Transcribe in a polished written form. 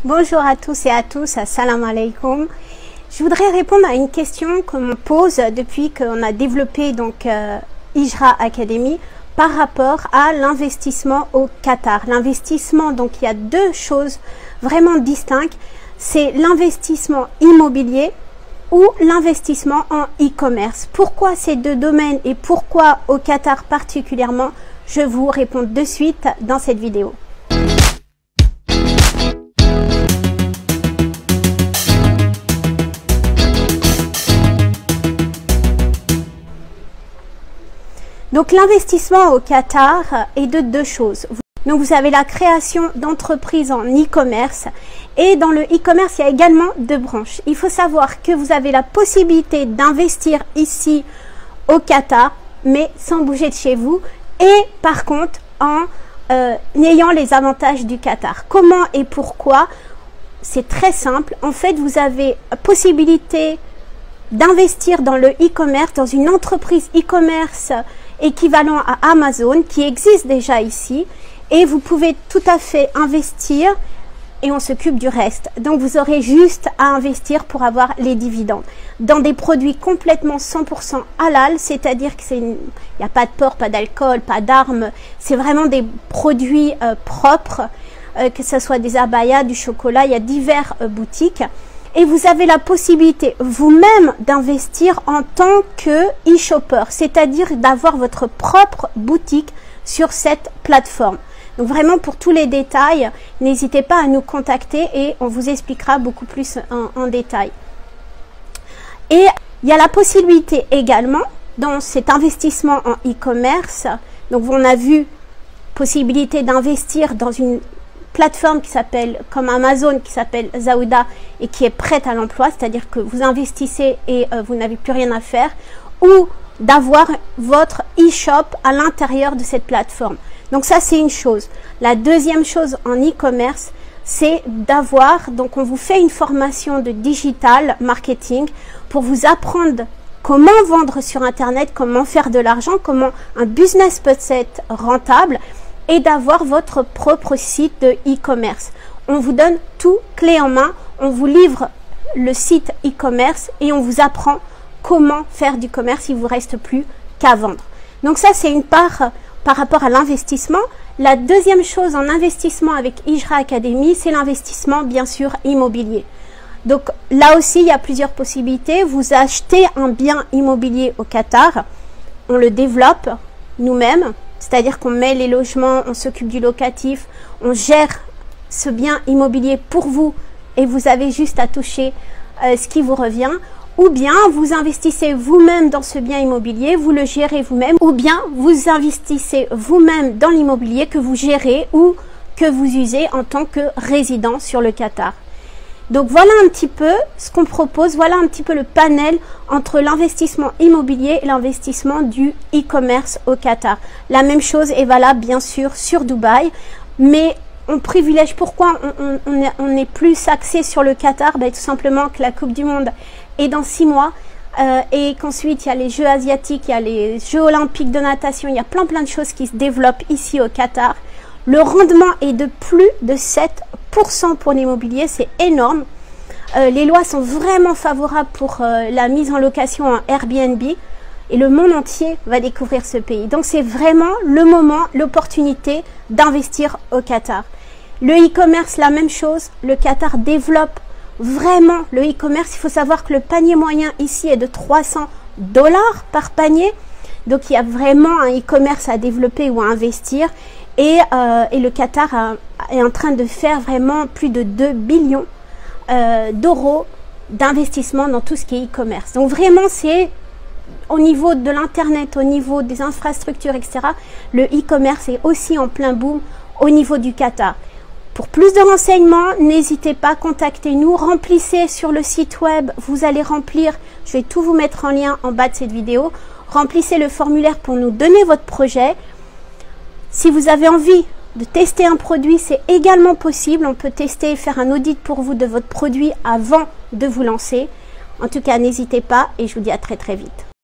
Bonjour à tous et à tous, assalamu alaikum. Je voudrais répondre à une question que l'on pose depuis qu'on a développé donc Hijra Academy par rapport à l'investissement au Qatar. L'investissement, donc il y a deux choses vraiment distinctes, c'est l'investissement immobilier ou l'investissement en e-commerce. Pourquoi ces deux domaines et pourquoi au Qatar particulièrement? Je vous réponds de suite dans cette vidéo. Donc l'investissement au Qatar est de deux choses. Donc vous avez la création d'entreprises en e-commerce et dans le e-commerce il y a également deux branches. Il faut savoir que vous avez la possibilité d'investir ici au Qatar mais sans bouger de chez vous et par contre en ayant les avantages du Qatar. Comment et pourquoi? C'est très simple. En fait vous avez possibilité d'investir dans le e-commerce, dans une entreprise e-commerce équivalent à Amazon qui existe déjà ici et vous pouvez tout à fait investir et on s'occupe du reste. Donc vous aurez juste à investir pour avoir les dividendes dans des produits complètement 100% halal, c'est-à-dire que il n'y a pas de porc, pas d'alcool, pas d'armes, c'est vraiment des produits propres, que ce soit des abayas, du chocolat, il y a diverses boutiques. Et vous avez la possibilité vous-même d'investir en tant que e-shopper, c'est-à-dire d'avoir votre propre boutique sur cette plateforme. Donc vraiment pour tous les détails, n'hésitez pas à nous contacter et on vous expliquera beaucoup plus en détail. Et il y a la possibilité également dans cet investissement en e-commerce, donc on a vu possibilité d'investir dans une plateforme qui s'appelle comme Amazon, qui s'appelle Zaouda et qui est prête à l'emploi, c'est-à-dire que vous investissez et vous n'avez plus rien à faire, ou d'avoir votre e-shop à l'intérieur de cette plateforme. Donc ça c'est une chose. La deuxième chose en e-commerce, c'est d'avoir, donc on vous fait une formation de digital marketing pour vous apprendre comment vendre sur internet, comment faire de l'argent, comment un business peut être rentable et d'avoir votre propre site de e-commerce. On vous donne tout clé en main, on vous livre le site e-commerce et on vous apprend comment faire du commerce, il ne vous reste plus qu'à vendre. Donc ça c'est une part par rapport à l'investissement. La deuxième chose en investissement avec Hijra Academy, c'est l'investissement bien sûr immobilier. Donc là aussi il y a plusieurs possibilités. Vous achetez un bien immobilier au Qatar, on le développe nous-mêmes, c'est-à-dire qu'on met les logements, on s'occupe du locatif, on gère ce bien immobilier pour vous et vous avez juste à toucher ce qui vous revient. Ou bien vous investissez vous-même dans ce bien immobilier, vous le gérez vous-même. Ou bien vous investissez vous-même dans l'immobilier que vous gérez ou que vous usez en tant que résident sur le Qatar. Donc voilà un petit peu ce qu'on propose, voilà un petit peu le panel entre l'investissement immobilier et l'investissement du e-commerce au Qatar. La même chose est valable bien sûr sur Dubaï, mais on privilège, pourquoi on est plus axé sur le Qatar? Tout simplement que la Coupe du Monde est dans 6 mois et qu'ensuite il y a les Jeux asiatiques, il y a les Jeux olympiques de natation, il y a plein de choses qui se développent ici au Qatar. Le rendement est de plus de 7% pour l'immobilier, c'est énorme. Les lois sont vraiment favorables pour la mise en location en Airbnb et le monde entier va découvrir ce pays. Donc c'est vraiment le moment, l'opportunité d'investir au Qatar. Le e-commerce, la même chose, le Qatar développe vraiment le e-commerce. Il faut savoir que le panier moyen ici est de $300 par panier. Donc il y a vraiment un e-commerce à développer ou à investir. Et le Qatar est en train de faire vraiment plus de 2 billions d'euros d'investissement dans tout ce qui est e-commerce. Donc vraiment c'est au niveau de l'internet, au niveau des infrastructures, etc. Le e-commerce est aussi en plein boom au niveau du Qatar. Pour plus de renseignements, n'hésitez pas, contactez-nous, remplissez sur le site web, vous allez remplir, je vais tout vous mettre en lien en bas de cette vidéo, remplissez le formulaire pour nous donner votre projet. Si vous avez envie de tester un produit, c'est également possible, on peut tester et faire un audit pour vous de votre produit avant de vous lancer. En tout cas, n'hésitez pas et je vous dis à très vite.